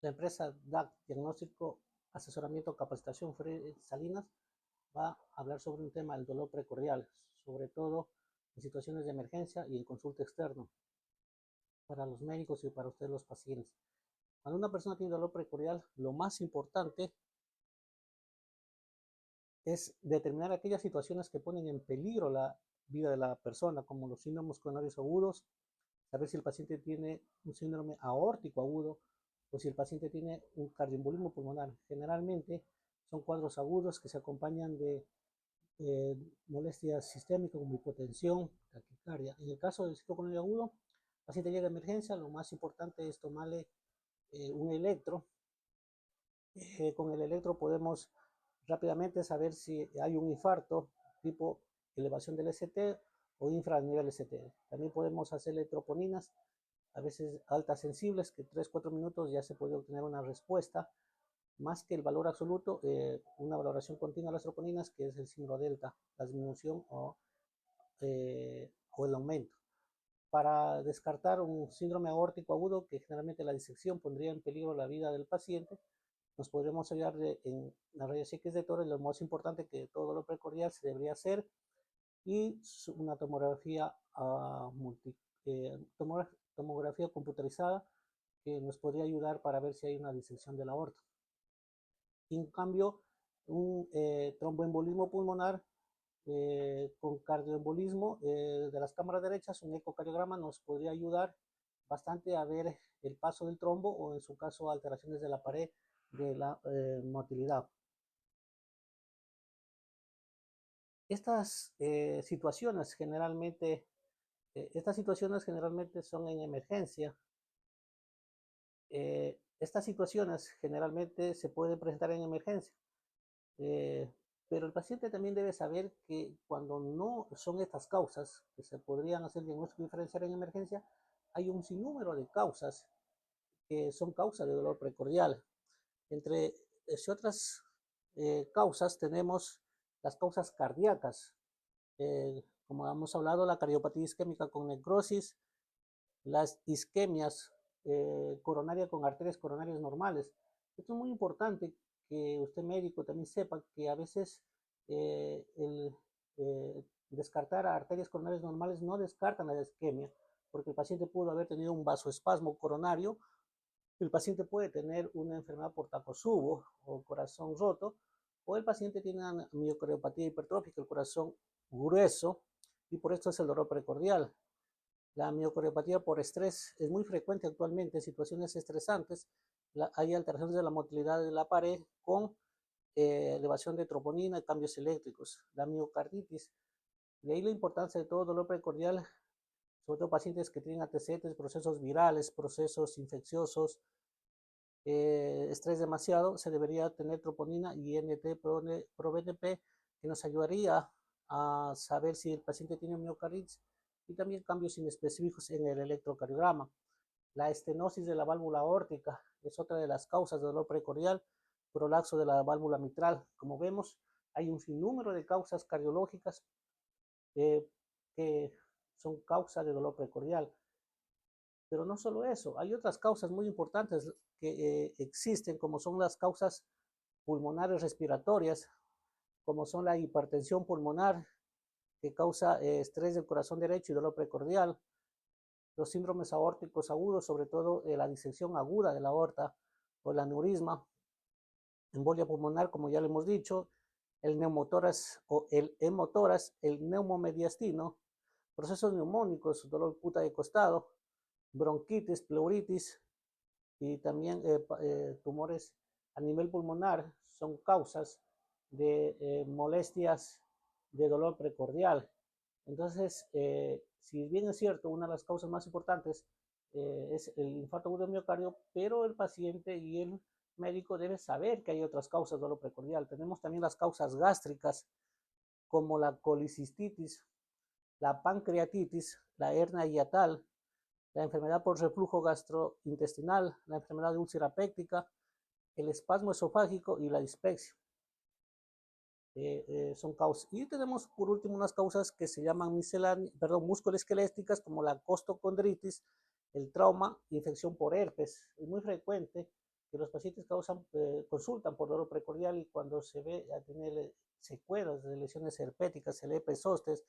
La empresa DAC, Diagnóstico, Asesoramiento, Capacitación Salinas, va a hablar sobre un tema, el dolor precordial, sobre todo en situaciones de emergencia y en consulta externa para los médicos y para ustedes los pacientes. Cuando una persona tiene dolor precordial, lo más importante es determinar aquellas situaciones que ponen en peligro la vida de la persona, como los síndromes coronarios agudos, saber si el paciente tiene un síndrome aórtico agudo o si el paciente tiene un cardioembolismo pulmonar. Generalmente son cuadros agudos que se acompañan de molestias sistémicas como hipotensión, taquicardia. En el caso del ciclo coronario agudo, el paciente llega a emergencia, lo más importante es tomarle un electro. Con el electro podemos rápidamente saber si hay un infarto tipo elevación del ST o infranivel ST. También podemos hacerle troponinas, a veces altas sensibles, que 3-4 minutos ya se puede obtener una respuesta, más que el valor absoluto, una valoración continua de las troponinas, que es el signo delta, la disminución o el aumento. Para descartar un síndrome aórtico agudo, que generalmente la disección pondría en peligro la vida del paciente, nos podremos ayudar en la rayos X de Tórax. Lo más importante que todo lo precordial se debería hacer, y una tomografía, tomografía computarizada, que nos podría ayudar para ver si hay una disección de la aorta. En cambio, un tromboembolismo pulmonar con cardioembolismo de las cámaras derechas, un ecocardiograma nos podría ayudar bastante a ver el paso del trombo o en su caso alteraciones de la pared de la motilidad. Estas situaciones generalmente son en emergencia. Estas situaciones generalmente se pueden presentar en emergencia. Pero el paciente también debe saber que cuando no son estas causas, que se podrían hacer diagnóstico diferencial en emergencia, hay un sinnúmero de causas que son causas de dolor precordial. Entre otras causas tenemos las causas cardíacas, como hemos hablado, la cardiopatía isquémica con necrosis, las isquemias coronarias con arterias coronarias normales. Esto es muy importante que usted médico también sepa que a veces el descartar arterias coronarias normales no descartan la isquemia, porque el paciente pudo haber tenido un vasoespasmo coronario, el paciente puede tener una enfermedad por Takotsubo o corazón roto, o el paciente tiene una miocardiopatía hipertrófica, el corazón grueso, y por esto es el dolor precordial. La miocardiopatía por estrés es muy frecuente actualmente en situaciones estresantes. Hay alteraciones de la motilidad de la pared con elevación de troponina y cambios eléctricos. La miocarditis, de ahí la importancia de todo dolor precordial, sobre todo pacientes que tienen antecedentes, procesos virales, procesos infecciosos, estrés demasiado, se debería tener troponina y NT-proBNP, que nos ayudaría a saber si el paciente tiene miocarditis, y también cambios inespecíficos en el electrocardiograma. La estenosis de la válvula aórtica es otra de las causas de dolor precordial, prolapso de la válvula mitral. Como vemos, hay un sinnúmero de causas cardiológicas que son causa de dolor precordial. Pero no solo eso, hay otras causas muy importantes que existen, como son las causas pulmonares respiratorias, como son la hipertensión pulmonar, que causa estrés del corazón derecho y dolor precordial, los síndromes aórticos agudos, sobre todo la disección aguda de la aorta o el aneurisma, embolia pulmonar, como ya le hemos dicho, el neumotórax o el hemotórax, el neumomediastino, procesos neumónicos, dolor puta de costado, bronquitis, pleuritis y también tumores a nivel pulmonar son causas de molestias de dolor precordial. Entonces, si bien es cierto, una de las causas más importantes es el infarto agudo de miocardio, pero el paciente y el médico debe saber que hay otras causas de dolor precordial. Tenemos también las causas gástricas, como la colicistitis, la pancreatitis, la hernia hiatal, la enfermedad por reflujo gastrointestinal, la enfermedad de úlcera péptica, el espasmo esofágico y la dispepsia. Son causas. Y tenemos por último unas causas que se llaman musculoesqueléticas, como la costocondritis, el trauma, infección por herpes. Es muy frecuente que que los pacientes consultan por dolor precordial y cuando se ve a tener secuelas de lesiones herpéticas, el herpes zóster,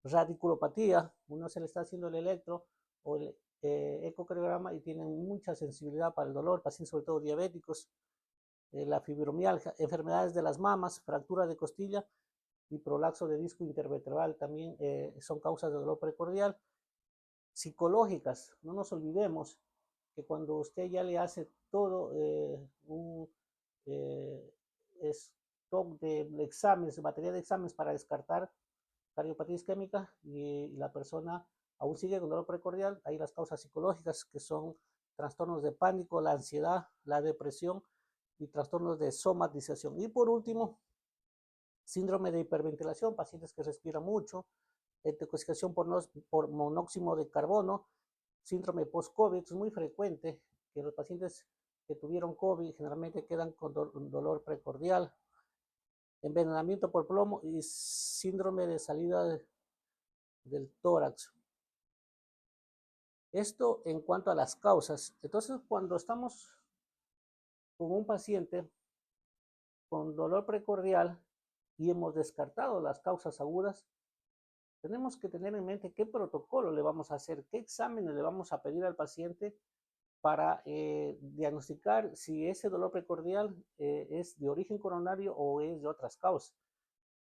radiculopatía, uno se le está haciendo el electro o el ecocardiograma y tienen mucha sensibilidad para el dolor, pacientes sobre todo diabéticos, la fibromialgia, enfermedades de las mamas, fractura de costilla y prolapso de disco intervertebral también son causas de dolor precordial. Psicológicas, no nos olvidemos que cuando usted ya le hace todo un stock de exámenes, batería de exámenes para descartar cardiopatía isquémica y la persona aún sigue con dolor precordial, hay las causas psicológicas que son trastornos de pánico, la ansiedad, la depresión y trastornos de somatización. Y por último, síndrome de hiperventilación, pacientes que respiran mucho, intoxicación por monóxido de carbono, síndrome post-COVID, es muy frecuente que los pacientes que tuvieron COVID generalmente quedan con dolor precordial, envenenamiento por plomo y síndrome de salida del tórax. Esto en cuanto a las causas. Entonces, cuando estamos con un paciente con dolor precordial y hemos descartado las causas agudas, tenemos que tener en mente qué protocolo le vamos a hacer, qué exámenes le vamos a pedir al paciente para diagnosticar si ese dolor precordial es de origen coronario o es de otras causas.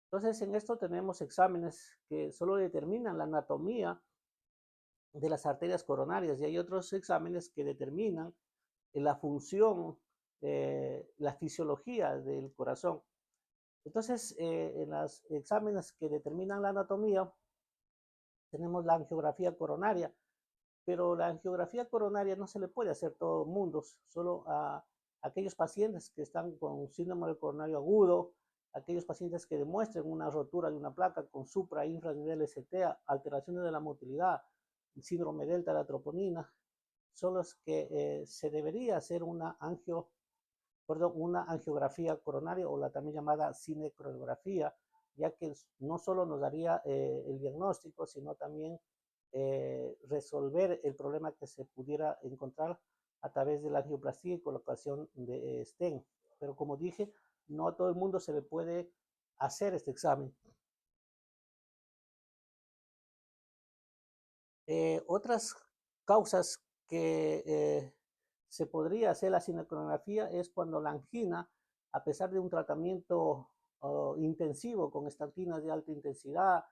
Entonces, en esto tenemos exámenes que solo determinan la anatomía de las arterias coronarias y hay otros exámenes que determinan la función, la fisiología del corazón. Entonces, en los exámenes que determinan la anatomía, tenemos la angiografía coronaria, pero la angiografía coronaria no se le puede hacer a todo el mundo, solo a aquellos pacientes que están con síndrome del coronario agudo, aquellos pacientes que demuestren una rotura de una placa con supra e infranivel ST, alteraciones de la motilidad, síndrome delta de la troponina, son los que se debería hacer una angiografía coronaria o la también llamada cinecoreografía, ya que no solo nos daría el diagnóstico, sino también resolver el problema que se pudiera encontrar a través de la angioplastía y colocación de stent. Pero como dije, no a todo el mundo se le puede hacer este examen. Otras causas que se podría hacer la cinecoronografía es cuando la angina, a pesar de un tratamiento intensivo con estatinas de alta intensidad,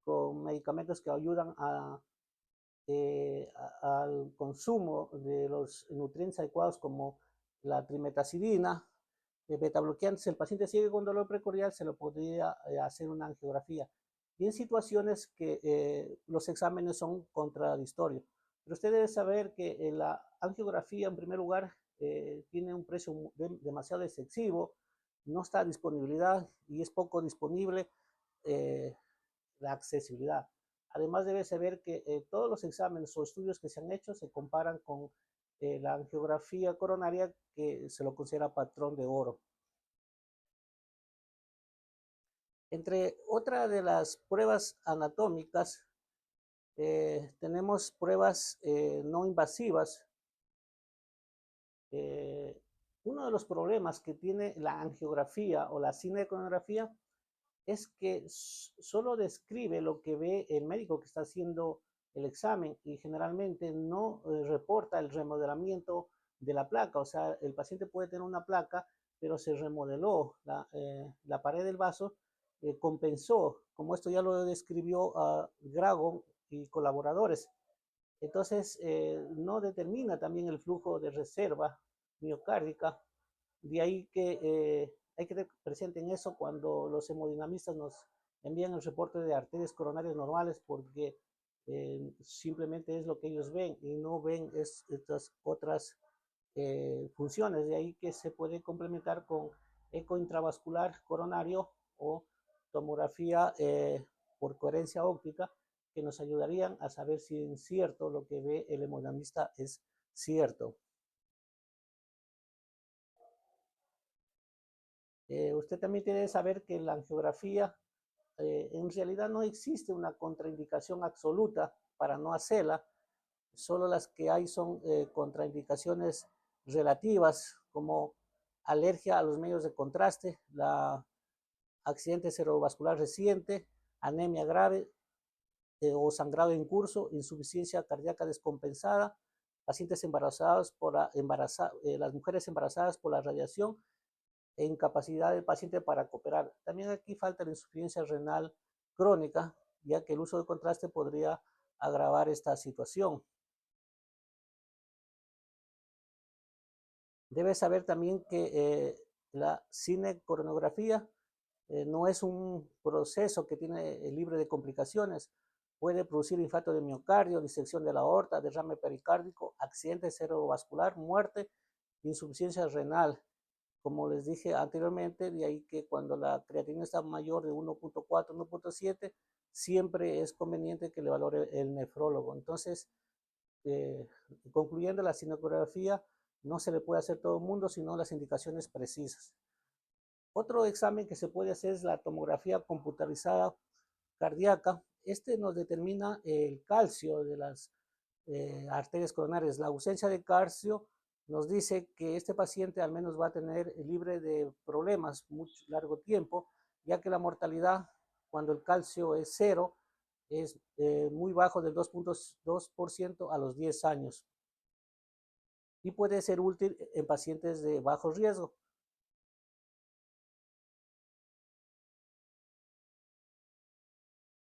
con medicamentos que ayudan al consumo de los nutrientes adecuados como la trimetacidina, betabloqueantes, el paciente sigue con dolor precordial, se lo podría hacer una angiografía. Y en situaciones que los exámenes son contradictorios. Pero usted debe saber que la angiografía, en primer lugar, tiene un precio demasiado excesivo, no está a disponibilidad y es poco disponible la accesibilidad. Además, debe saber que todos los exámenes o estudios que se han hecho se comparan con la angiografía coronaria, que se lo considera patrón de oro. Entre otras de las pruebas anatómicas, tenemos pruebas no invasivas. Uno de los problemas que tiene la angiografía o la cineconografía es que solo describe lo que ve el médico que está haciendo el examen y generalmente no reporta el remodelamiento de la placa. O sea, el paciente puede tener una placa, pero se remodeló la pared del vaso, compensó, como esto ya lo describió Grago y colaboradores. Entonces, no determina también el flujo de reserva miocárdica. De ahí que hay que tener presente en eso cuando los hemodinamistas nos envían el reporte de arterias coronarias normales, porque simplemente es lo que ellos ven y no ven estas otras funciones. De ahí que se puede complementar con eco intravascular coronario o tomografía por coherencia óptica, que nos ayudarían a saber si en cierto lo que ve el hemodinamista es cierto. Usted también tiene que saber que la angiografía en realidad no existe una contraindicación absoluta para no hacerla, solo las que hay son contraindicaciones relativas como alergia a los medios de contraste, la accidente cerebrovascular reciente, anemia grave o sangrado en curso, insuficiencia cardíaca descompensada, pacientes embarazados por las mujeres embarazadas por la radiación e incapacidad del paciente para cooperar. También aquí falta la insuficiencia renal crónica, ya que el uso de contraste podría agravar esta situación. Debes saber también que la cinecoronografía no es un proceso que tiene libre de complicaciones. Puede producir infarto de miocardio, disección de la aorta, derrame pericárdico, accidente cerebrovascular, muerte, insuficiencia renal. Como les dije anteriormente, de ahí que cuando la creatinina está mayor de 1.4, 1.7, siempre es conveniente que le valore el nefrólogo. Entonces, eh, concluyendo, la cinecografía no se le puede hacer a todo el mundo, sino las indicaciones precisas. Otro examen que se puede hacer es la tomografía computarizada cardíaca. Este nos determina el calcio de las arterias coronarias. La ausencia de calcio nos dice que este paciente al menos va a tener libre de problemas mucho largo tiempo, ya que la mortalidad cuando el calcio es cero es muy bajo del 2.2% a los 10 años y puede ser útil en pacientes de bajo riesgo.